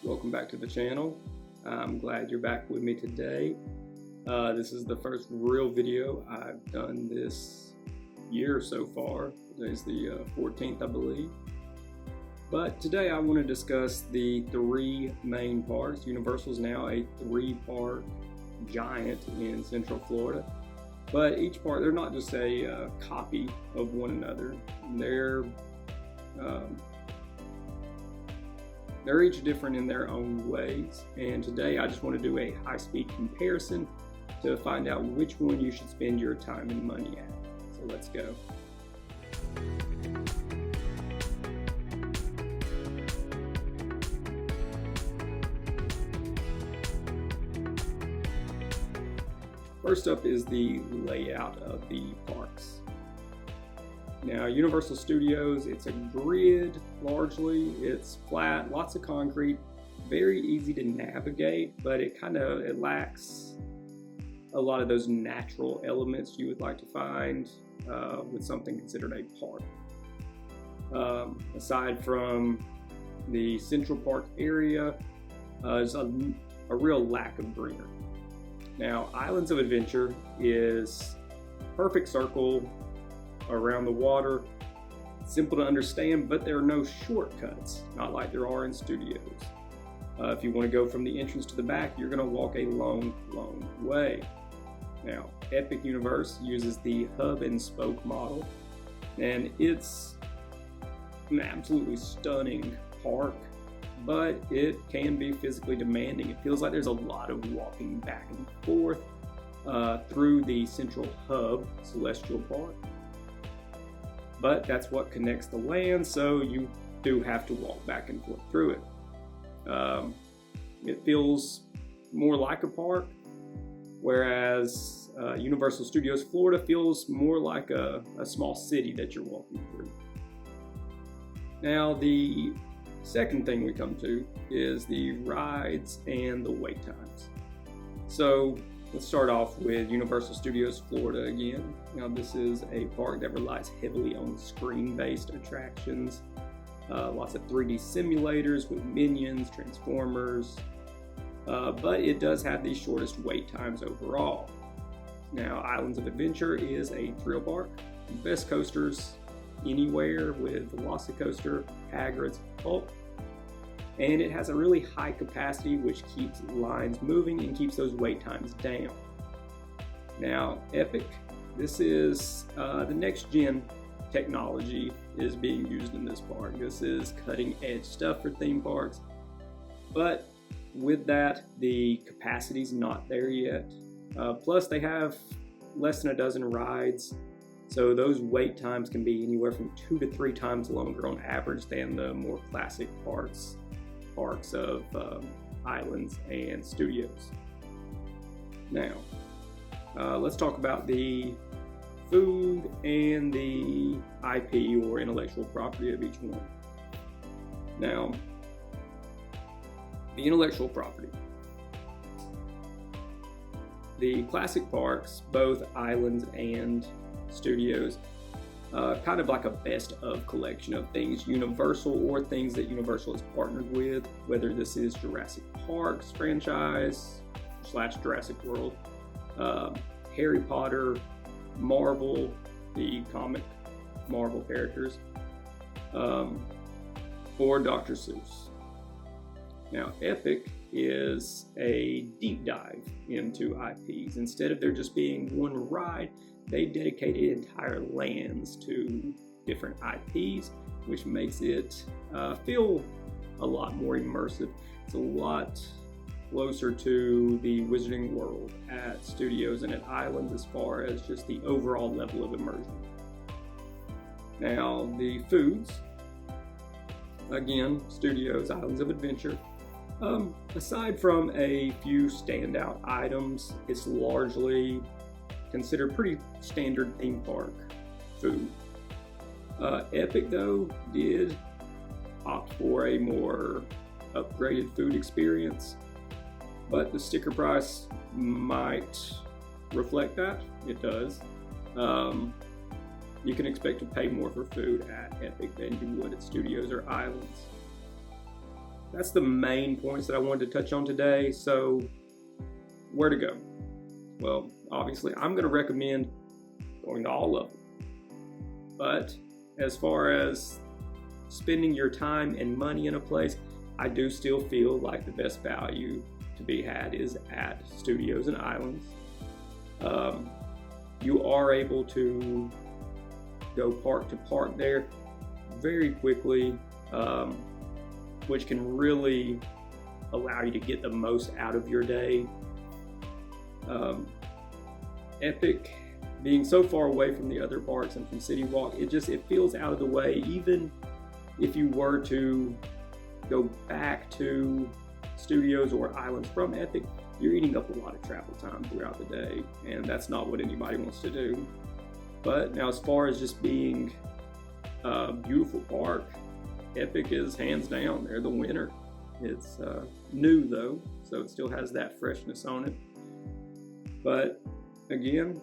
welcome back to the channel. I'm glad you're back with me today. This is the first real video I've done this year so far. Today's the 14th, I believe. But today I want to discuss the three main parks. Universal is now a three-park giant in Central Florida. But each park, they're not just a copy of one another. They're each different in their own ways, and today I just want to do a high-speed comparison to find out which one you should spend your time and money at. So let's go. First up is the layout of the parks. Now, Universal Studios, it's a grid largely. It's flat, lots of concrete, very easy to navigate, but it lacks a lot of those natural elements you would like to find with something considered a park. Aside from the Central Park area, there's a real lack of greenery. Now, Islands of Adventure is perfect circle around the water, simple to understand, but there are no shortcuts, not like there are in studios. If you want to go from the entrance to the back, you're going to walk a long way. Now, Epic Universe uses the hub and spoke model, and it's an absolutely stunning park, but it can be physically demanding. It feels like there's a lot of walking back and forth through the central hub, Celestial Park. But that's what connects the land, so you do have to walk back and forth through it. It feels more like a park, whereas Universal Studios Florida feels more like a small city that you're walking through. Now, the second thing we come to is the rides and the wait times. So let's start off with Universal Studios Florida again. Now, this is a park that relies heavily on screen-based attractions. Lots of 3D simulators with Minions, Transformers, but it does have the shortest wait times overall. Now, Islands of Adventure is a thrill park. Best coasters anywhere with Velocicoaster, Hagrid's, Hulk. And it has a really high capacity, which keeps lines moving and keeps those wait times down. Now, Epic, this is the next gen technology is being used in this park. This is cutting edge stuff for theme parks. But with that, the capacity's not there yet. Plus, they have less than a dozen rides. So those wait times can be anywhere from 2 to 3 times longer on average than the more classic parks of Islands and Studios. Now, let's talk about the food and the IP or intellectual property of each one. Now, the intellectual property. The classic parks, both Islands and Studios, kind of like a best of collection of things Universal or things that Universal has partnered with, whether this is Jurassic Park's franchise / Jurassic World, Harry Potter, Marvel, the comic Marvel characters, or Dr. Seuss. Now, Epic is a deep dive into IPs. Instead of there just being one ride, they dedicated entire lands to different IPs, which makes it feel a lot more immersive. It's a lot closer to the Wizarding World at Studios and at Islands as far as just the overall level of immersion. Now, the foods, again, Studios, Islands of Adventure. Aside from a few standout items, it's largely considered pretty standard theme park food. Epic, though, did opt for a more upgraded food experience, but the sticker price might reflect that. It does. You can expect to pay more for food at Epic than you would at Studios or Islands. that's the main points that I wanted to touch on today. So where to go? Well, obviously I'm going to recommend going to all of them. But as far as spending your time and money in a place, I do still feel like the best value to be had is at studios and islands. You are able to go park to park there very quickly, which can really allow you to get the most out of your day. Epic, being so far away from the other parks and from City Walk, it feels out of the way. Even if you were to go back to studios or islands from Epic, you're eating up a lot of travel time throughout the day, and that's not what anybody wants to do. But now, as far as just being a beautiful park, Epic is hands down, they're the winner. It's new though, so it still has that freshness on it. But again,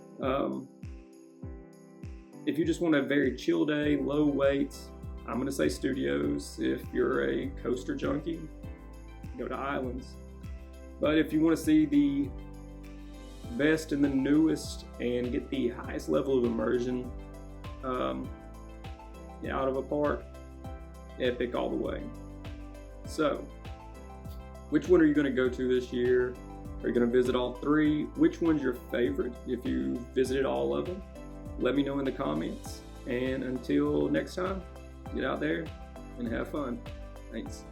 if you just want a very chill day, low weights, I'm going to say studios. If you're a coaster junkie, go to islands. But if you want to see the best and the newest and get the highest level of immersion out of a park, Epic all the way. So, which one are you going to go to this year? Are you going to visit all three? Which one's your favorite if you visited all of them? Let me know in the comments. And until next time, get out there and have fun. Thanks.